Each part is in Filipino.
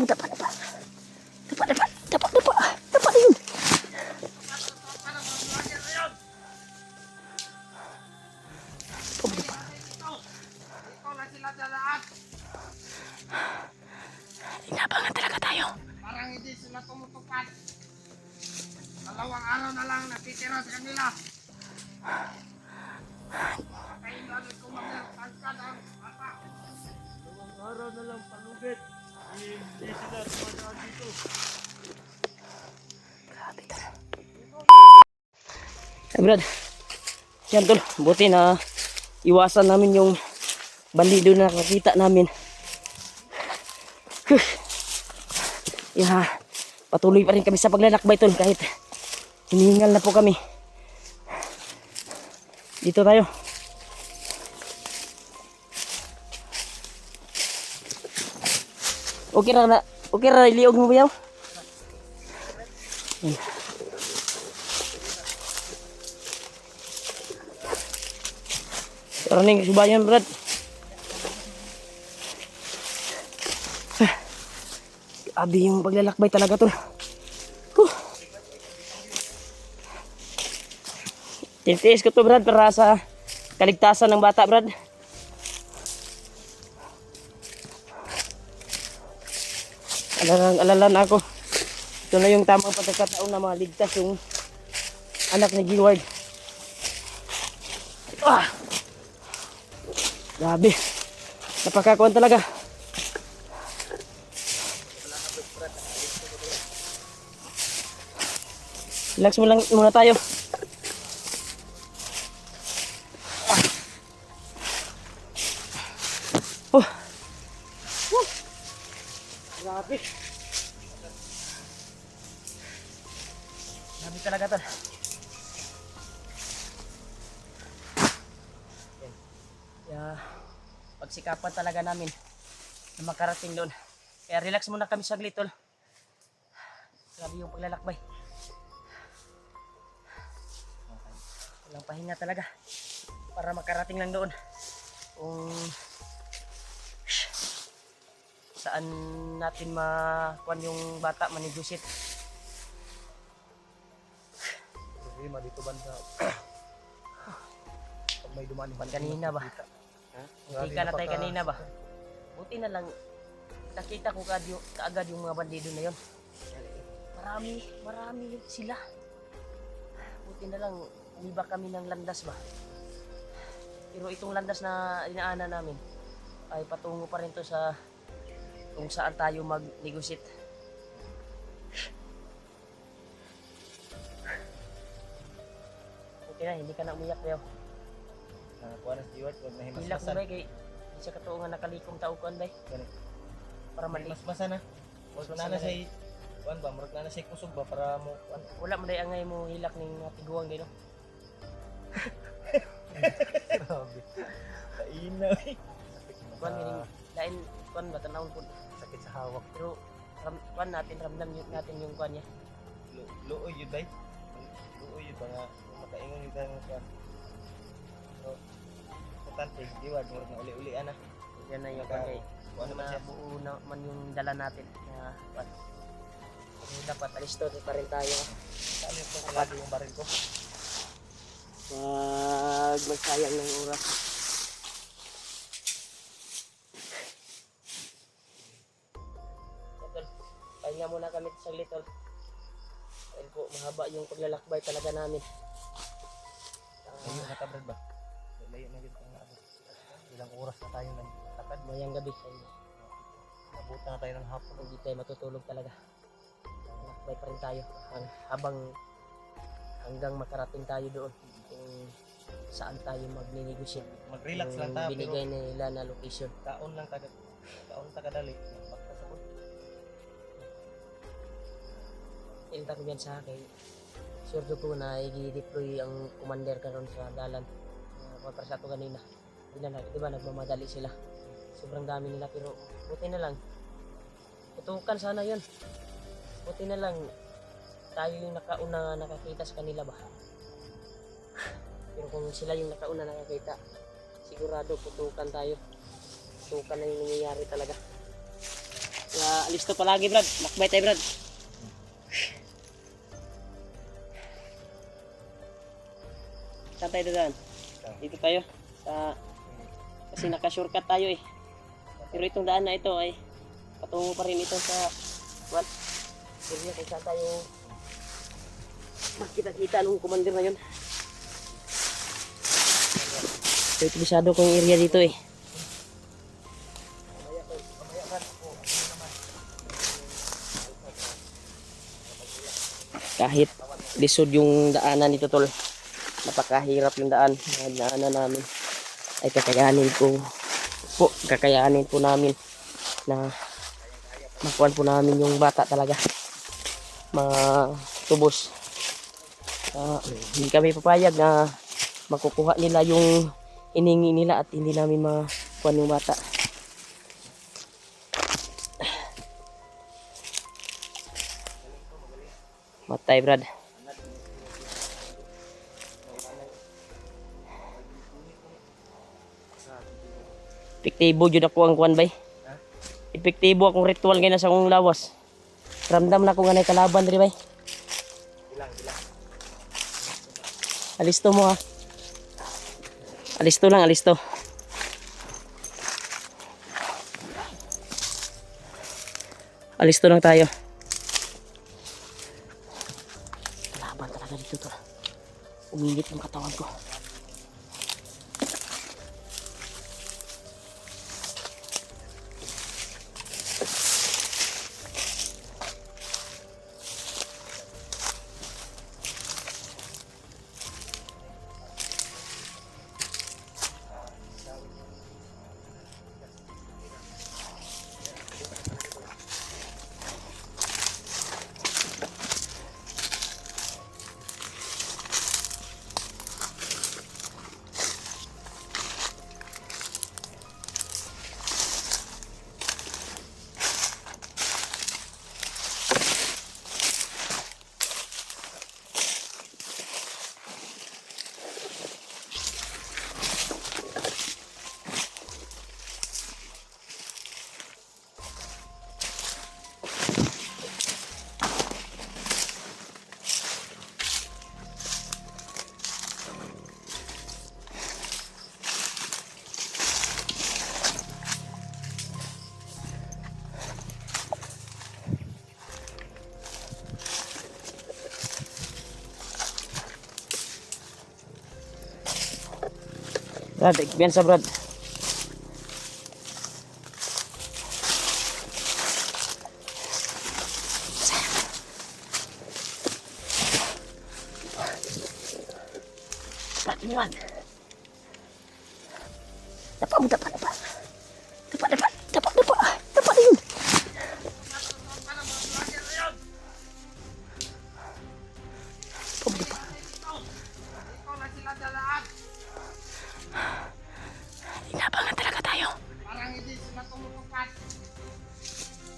Dapat, dapat. Dapat, dapat. Dapat, dapat. Dapat yun. Inabangan talaga tayo. Parang hindi sila tumutupad. Dalawang araw na lang natitira sa kanila. Kailangan ko magtangkad ang bata. Dalawang araw na lang palugit. Hindi sila tumadaan dito. Grabe tol. Hey Brad. Yan tol. Buti na iwasan namin yung bandido na nakakita namin. Yeah, patuloy pa rin kami sa paglalakbay tol kahit hinihingal na po kami. Dito tayo. Okay ra iliog mo ba yaw? Pero ning subayan Brad. Abi yung paglalakbay talaga tol. Tinitiis ko to Brad para sa kaligtasan ng bata Brad. Alalan ako. Ito na yung tamang pagkakataon na maligtas yung anak ni G-Ward. Grabe. Napakakuan talaga. Relax mo lang muna tayo. Grabe. Grabe talaga to. Kaya pagsikapan talaga namin na makarating doon. Kaya relax muna kami saglit tol. Grabe yung paglalakbay. Walang pahinga talaga para makarating lang doon kung saan natin makuan yung bata manigusit. Problema dito banda. Pag may dumaan Kanina ba? Hindi ka natay kanina ba? Buti na lang nakita ko kaagad yung mga bandido na yon. Marami sila. Buti na lang liba kami ng landas ba. Pero itong landas na inaanan namin ay patungo pa rin to sa kung saan tayo mag-negotiate. Okay na, hindi ka na umiyak daw. Kuha na si Ward, huwag na Hilak mo himasmasan. ba kay hindi siya katuungan nakalikom taukuan ba? Para mali. Himasmasan na. Huwag na na siya kuhan ba, murag na na siya kusog ba para mo kuhan. Wala mo day angay mo hilak ning tiguang din no. Grabe. Kaina eh. Kuan ning lain kuan ba tanawon pud Sakit sa hawak. pero kuan natin ramdam natin yung kuan niya. Luoy yun day. Luoy yun ba nga makaingon yun tayo kuhan. So, importante, di wag murag na uli-ulian na. Yan na yung kay Kuhan naman siya. buo na man yung dala natin na kuan. So, dapat alisto pa rin tayo. Saan yung pagkalado yung baril ko? Wag magsayang ng oras. Pahinga muna kami sa little. Dahil po mahaba yung paglalakbay talaga namin. Layo na tabrad ba? Layo na dito nga. Ilang oras na tayo naglakad. Mayang gabi. Nabutan na tayo ng hapon. Hindi tayo matutulog talaga. Lakbay pa rin tayo hanggang makarating tayo doon kung saan tayo mag-negotiate. Mag-relax lang tayo. Binigay nila na location. Kaon tagadali. Bakta sa bud. Ilta ko yan sa akin. Sure ko na i-deploy ang commander karon sa dalan. Para sa ato kanina. Diba nagmamadali sila. Sobrang dami nila pero buti na lang. Tutukan sana yun. Buti na lang tayo yung nakauna nakakita sa kanila ba. Pero kung sila yung nakauna nakakita, sigurado putukan tayo. Putukan na yung nangyayari talaga. Kaya Listo palagi, Brad. Lakbay tayo, Brad. Saan tayo dadaan? Dito tayo. Kasi naka-shortcut tayo eh. Pero itong daan na ito ay patungo pa rin ito sa area kung saan tayo makita-kita nung commander na yun. So ito masyado kong area dito eh. Kahit lisod yung daanan dito tol, napakahirap yung daanan namin, ay kakayanin po namin na makuhan po namin yung bata talaga matubos. Hindi kami papayag na makukuha nila yung iningi nila at hindi namin makuha yung bata. Matay, Brad. Epektibo jud ako ang kuan bay. Epektibo akong ritual kay na sa akong lawas. Ramdam na ko nga nay kalaban diri bay. Ilang. Alisto mo ha. Alisto lang, alisto. Alisto lang tayo. Kalaban talaga dito to. Uminit yung katawan ko. Brad, biyansa Brad. Brad, iniwan. Dapat mo, dapat yun. Inabangan talaga tayo. Parang hindi sila tumutupad.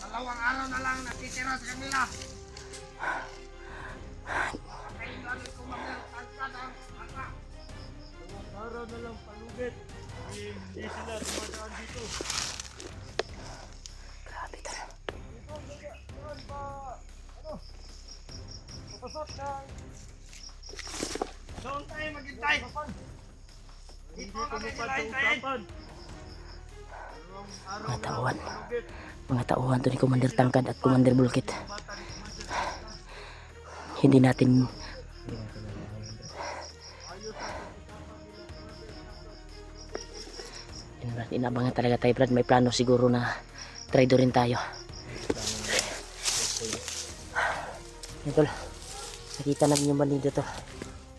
2 araw na lang natitira sa kanila. Kayo lang ito magkakad ang bata. 2 araw na lang palugit. Hindi sila dumadaan dito. Grabe talaga. Papasok na. Doon tayo maghintay. Dito kami nila hintayin. Mga tauhan to ni Commander Tangkad at Commander Bulkit. Hindi natin inabangan talaga tayo, Brad. May plano siguro na traitor rin tayo. Ito, nakita namin yung bandito to.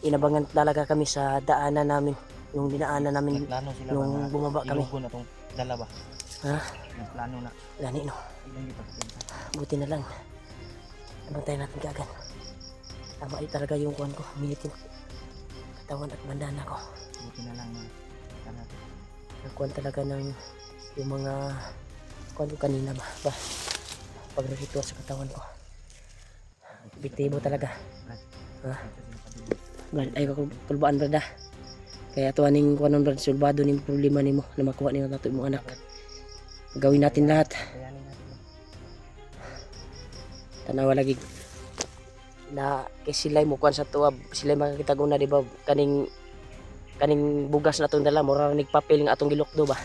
Inabangan talaga kami sa daanan namin. Yung dinaanan namin Nagplano sila nung ba na bumaba kami. ilugo na tong dalawa. Ha? Nagplano na. Gani no. Ilang dito papunta. Buti na lang. Nabantayan natin kaagad. Tama ay talaga yung kuhan ko. Minitin. Katawan at bandana ko. Buti na lang na natin. Nagkuhan talaga ng yung mga kuhan ko kanina ba. Pag-ritual sa katawan ko. Bitibo talaga. Ha? Brad, ay kulbaan Brad ah. Kaya tuwa ning kuhanon Brad, sulbado ning problema nimo na makuha nimo nato imong anak. Gawin natin lahat. Kayanin natin. tanawa lagi na kay sila'y mukuan sa tuwa, sila'y makakita ko na di ba kaning bugas na itong dala, mura nagpapil nga atong gilukdo ba.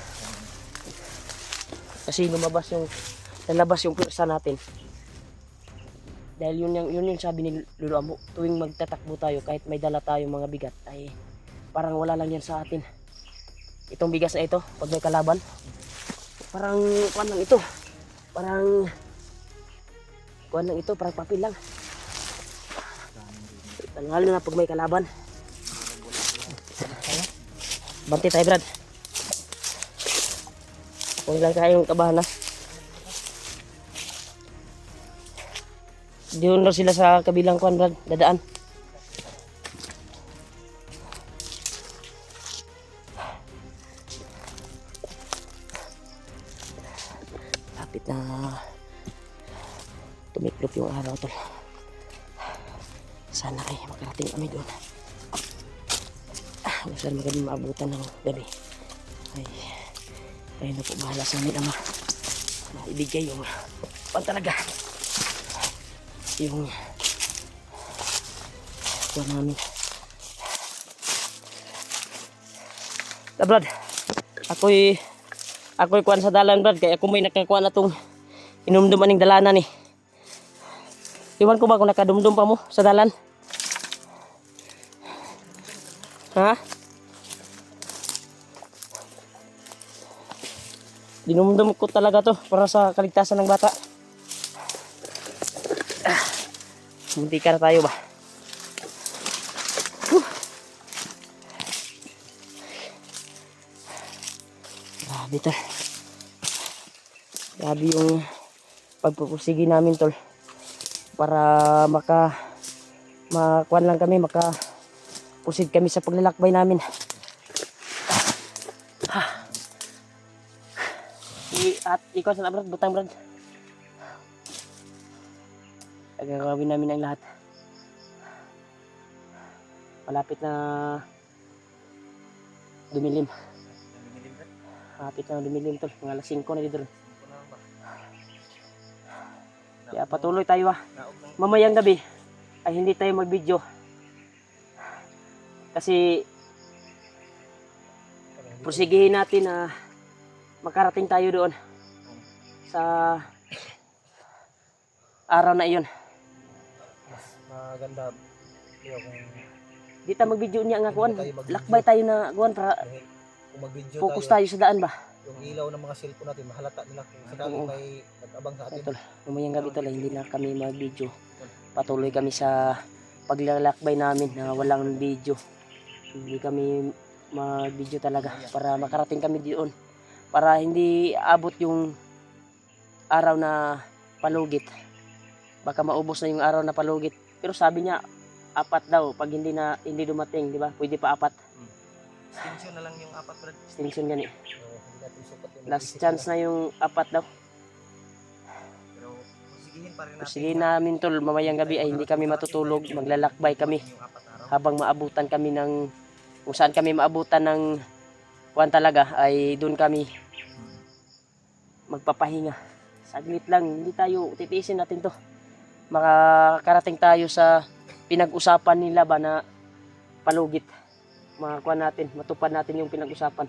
Kasi lalabas yung pwersa natin. Dahil yun yung sabi ni Lolo Ambo, tuwing magtatakbo tayo, kahit may dala tayong mga bigat, ay parang wala lang yan sa atin. Itong bigas na ito, pag may kalaban, parang kuan lang ito. Parang kuan lang ito, parang papel lang. Lalo na pag may kalaban. Banti tayo, Brad. Huwag lang kayong kabahan, ha. Doon daw sila sa kabilang kuan, Brad, dadaan. Lapit na tumiklop yung araw, tol. Sana ay makarating kami doon. Sana magandang maabutan ng gabi. Ay na po, bahala sa amin, Ama. Maibigay yung talaga. Yung kuha namin. Brad, ako'y kuhan sa dalan, Brad. Kaya ako may nakakuha na itong inumduman ng dalanan eh. Iwan ko ba kung nakadumdum pa mo sa dalan? Ha? Dinumdum ko talaga to para sa kaligtasan ng bata. Munti ka na tayo ba? Grabe tol. Grabe yung pagpupusigi namin tol. Para makuan lang kami, pusid kami sa paglalakbay namin. At ikaw sa Brad, butang Brad. Gagawin namin ang lahat. Malapit na dumilim. Malapit na dumilim tol. Mga alas 5 na dito. Kaya patuloy tayo Mamayang gabi ay hindi tayo mag-video. Kasi pusigihin natin na makarating tayo doon sa araw na iyon. Mas maganda kung di tayo mag-video niya nga kuan. Lakbay tayo na kuan para kung mag-video focus tayo sa daan ba. Yung ilaw ng mga cellphone natin mahalata nila kung sakali may nag-abang sa atin. Tol, mamayang gabi tol, hindi na kami mag-video. Patuloy kami sa paglalakbay namin na walang video. Hindi kami mag-video talaga para makarating kami doon. Para hindi abot yung araw na palugit. Baka maubos na yung araw na palugit. Pero sabi niya 4 daw pag hindi dumating, di ba? Pwede pa 4. Extension na lang yung 4, Brad. Extension gani. Hindi natin sukat yung Last chance na yung 4 daw. Pero pusigihin pa rin natin. Pusigihin namin tol, mamayang gabi ay hindi kami matutulog. Maglalakbay kami Yung 4 araw. habang maabutan kami ng kung saan kami maabutan ng kuwan talaga ay doon kami magpapahinga. Saglit lang, hindi tayo titiisin natin to. Makakarating tayo sa pinag-usapan nila ba na palugit. Makakuha natin, matupad natin yung pinag-usapan.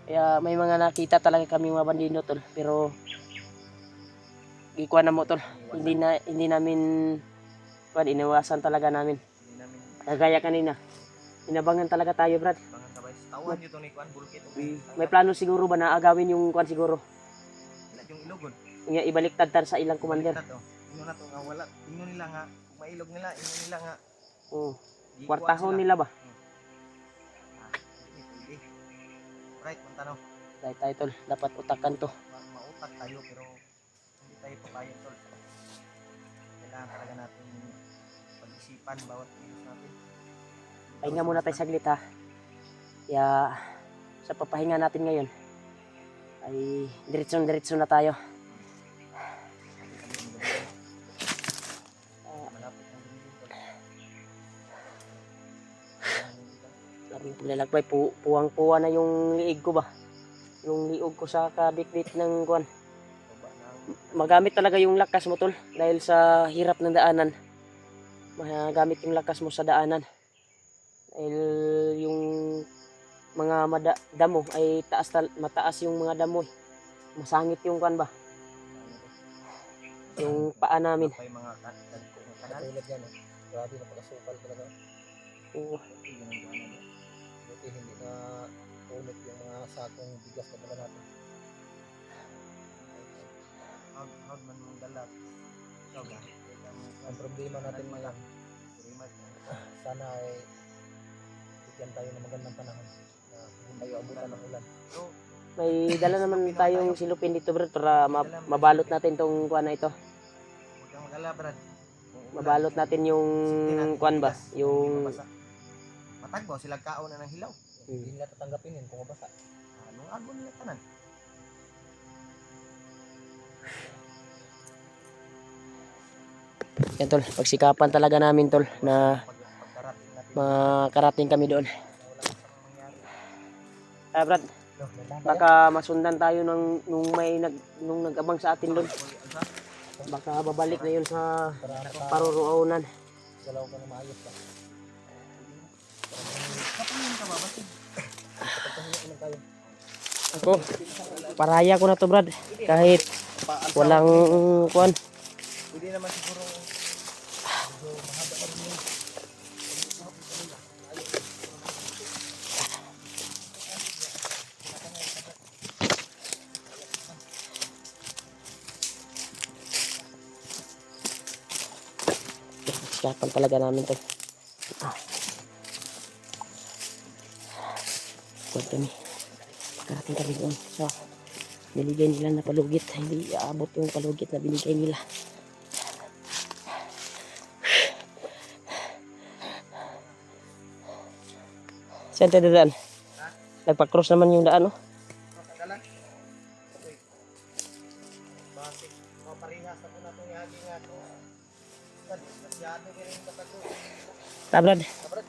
Kaya may mga nakita talaga kami mga bandino tol, pero ikuha na mo tol. Hindi namin iniwasan talaga namin. Hindi namin Kagaya kanina. Inabangan talaga tayo, Brad. bangan sabay. Tawan dito ni Kuan Bulkit. May plano siguro ba na agawin yung kuan siguro? Yung ilogon. Yung ibaliktad tan sa ilang commander. Ingon na to nga wala. Ingon nila nga kung mailog nila, ingon nila nga Oo. di Kwartahon kuwan sila. nila ba? Pwede. Right, punta no. Dahil tayo tol, dapat utakan to. Mautak tayo pero hindi tayo papayag tol. Kailangan talaga natin pag-isipan bawat kilos natin. Pahinga muna tayo saglit ha. Kaya sa papahinga natin ngayon ay diretso na tayo. Malapit na din tol. Daming paglalakbay, puwang-puwa na yung liig ko ba? Yung liog ko sa kabit-bit ng kuan. Baba na ang magamit talaga yung lakas mo tol dahil sa hirap ng daanan. Magamit yung lakas mo sa daanan. Dahil yung mga damo ay mataas yung mga damo. Masangit yung kan ba? Yung paa namin. Pa yung mga kanal. Katulad yan, eh. Grabe na pagkasukal talaga. Oo. Buti hindi na ulit yung mga sakong bigas na dala natin. Howd man mong dalat. Ikaw ba? Ang problema natin ngayon, sana ay bigyan tayo ng magandang panahon na hindi tayo abutan ng ulan. May dala naman tayong silupin dito bro para mabalot natin tong kuan na ito. Huwag kang mag-alala, Brad. Kung ulan, Mabalot natin yung safety natin kuan ba? bigas, Yung hindi mabasa. Matagbaw sila kaon na ng hilaw. Hindi nila tatanggapin yun kung mabasa. Anong agon nila tanan? yan tol, pagsikapan talaga namin tol na Pagkarating natin. makarating kami doon. Wala kasang mangyari. Brad, No, may baka baka masundan tayo nung nag-abang sa atin doon. Baka babalik na yun sa para paruroonan. galaw ka na maayos ka. Kapangin ka ba? Basit. Pagkahinaan lang tayo. Ako, paraya ko na to Brad. Kahit walang kuan. Pwede naman siguro Sikapan talaga namin to. Kuan kami. Pagkarating kami doon sa binigay nila na palugit. Hindi aabot yung palugit na binigay nila. Saan tayo dadaan? Nagpa-cross naman yung daan, no? makagalan. Uy. Bakit? Maparihas ako na itong ihagi nga ito. Masyado ka rin katago. Brad. Brad.